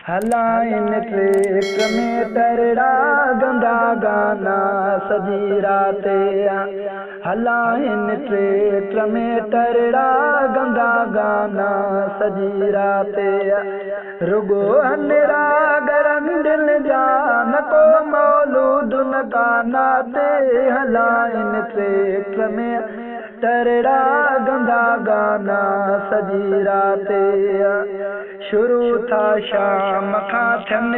हलाइन tractor में तरड़ा गंदा गाना सजी राते। हलाइन ट्रैक्टर में तरड़ा गंदा गाना सजी राते। रुगो हनरा गरम दिल जान को मौलूद न गाना ते। हलाइन ट्रैक्टर में तरड़ा गंदा गाना सजी राते। शुरू था शाम खा थन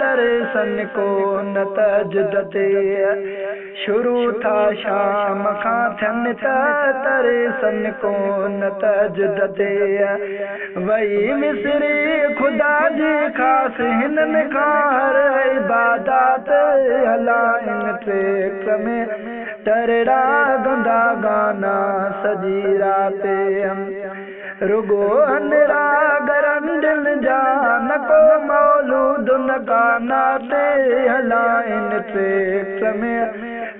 तरे सन को न तजुदते। शुरू था शाम खा थन तरे सन को न तजुदते। वही मिस्री खुदा जी खास हिनन खार इबादत। हलाइन ट्रैक्टर में तरड़ा गंदा गाना सजी राते। रुगो हनरा गरम दिल जान को मौलूद न गाना ते। हलाइन ट्रैक्टर में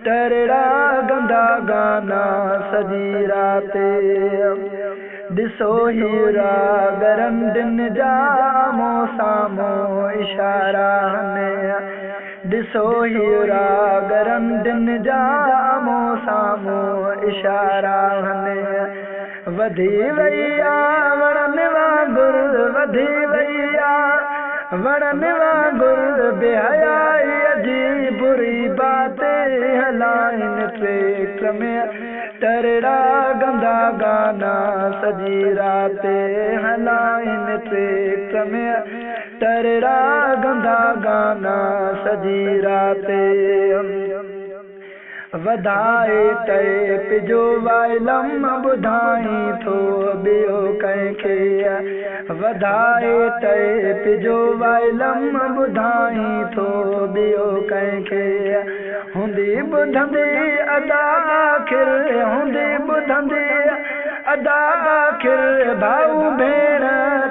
तरड़ा गंदा गाना सजी राते। दिसो हीरा गरम दिन जामो सामो इशारा ने। दिसो हीरा गरम दिन जामो सामो इशारा ने। वधी वैया वड़न वांगुर वधी वैया वड़न वांगुर बेहयाई अजी बुरी बातें। हलाइन ट्रैक्टर में तरड़ा गंदा गाना सजी राते। हलाइन ट्रैक्टर में तरड़ा गंदा गाना सजी राते। वधाए तय पिजो वाइलम बुधाई थो बियो कंखे। वधाए तय पिजो वाइलम बुधाई थो बियो कंखे। हुंदी बुधंदी अदा आखिर हुंदी बुधंदी अदा आखिर भाऊ भेण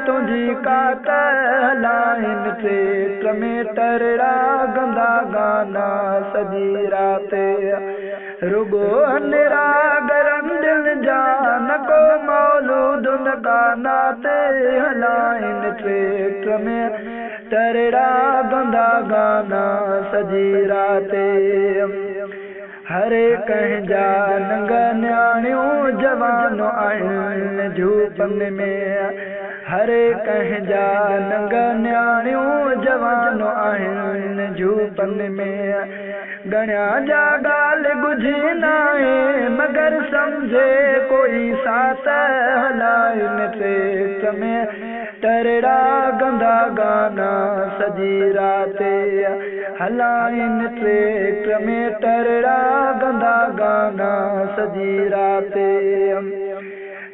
तुझी कात। हलाइन ट्रैक्टर में तरड़ा गंदा गाना सजी राते। रुगो हनरा गरम दिल जान को मौलूद न गाना ते। हलाइन ट्रैक्टर में तरड़ा गंदा गाना सजी राते। हरे कहीं जा नंग न्याणियों जवान आहिन झूपन में। हरे कहीं जा नंग न्याणियों जवान आहिन झूपन में। गणिया जा गाल गुझी नाहे मगर समझे कोई साथ। हलाइन ट्रैक्टर में तरड़ा गंदा गाना सजी राते। हलाइन ट्रैक्टर में तरड़ा गंदा गाना सजी राते।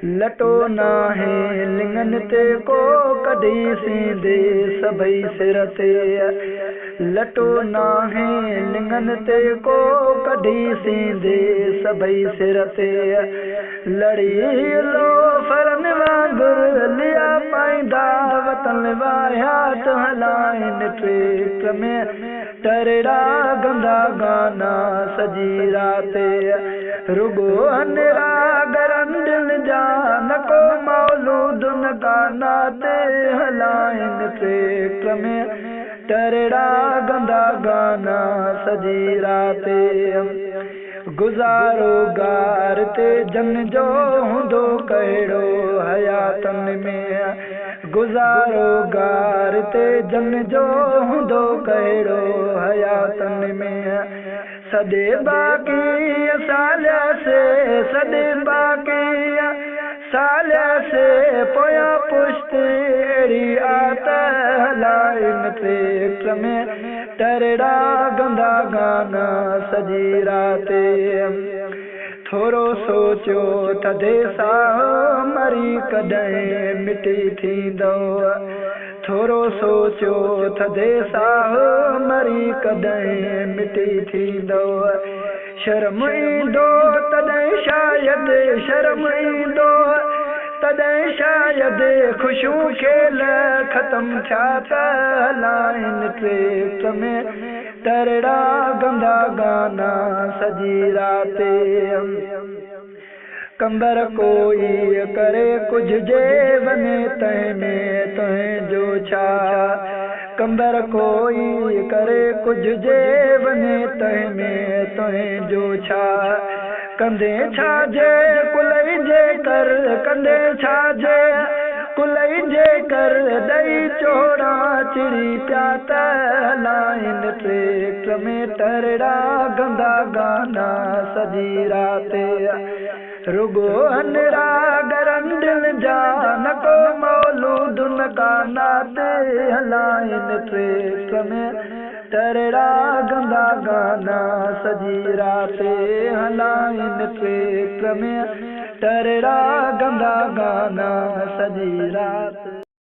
लटो नाहे लिंगन ते को कढी सींदे सभई सिर ते। लटो नाहे लिंगन ते को कढी सींदे सभई सिर ते। लड़ी लो फरन वांगुर लिया पाईंदा वतन वाया तो। हलाइन ट्रैक्टर में तरड़ा गंदा गाना सजी राते। रुगो हनरा गरम दिल जान को मौलूद न गाना ते। हलाइन ट्रैक्टर में तरड़ा गंदा गाना सजी राते। गुजारो गार ते जन जो हूंदो कहिड़ो हयातन में। गुजारो गार ते जन जो हूंदो कहिड़ो हयातन में। सदे बाकी सालिया से सदे बाकी सालिया से पोया पुश्ती एड़ी आत। हलाइन ट्रैक्टर में तरड़ा गंदा गाना सजी राते। थोरो सोचो थदे साह मरी कॾहिं मिटी थींदो। थोरो सोचो थदे साह मरी कॾहिं मिटी थींदो। शर्म ईंदो तॾहिं शायद शर्म ईंदो तॾहिं शायद खुशियूं खेल ख़त्म थिया त। हलाइन ट्रैक्टर में तरड़ा गंदा गाना सजी राते। कंबर कोई करे कुछ जे वने तंहिं में तुंहिंजो छा कंदर कोई करे कुछ जे वने तंहिंमें तुंहिंजो छा कंदे छा जे कुलई जे कर कंदे छा जे कुलई जे कर दई चोड़ा चिड़ी पिया त हलाइन ट्रैक्टर में तरड़ा गंदा गाना सजी रात रुगो अनरा गरंदिल जा न को मौलूद गाना ते हलाइन ट्रैक्टर में तरड़ा गंदा गाना सजी रात हलाइन ट्रैक्टर में तरड़ा गंदा गाना सजी रात।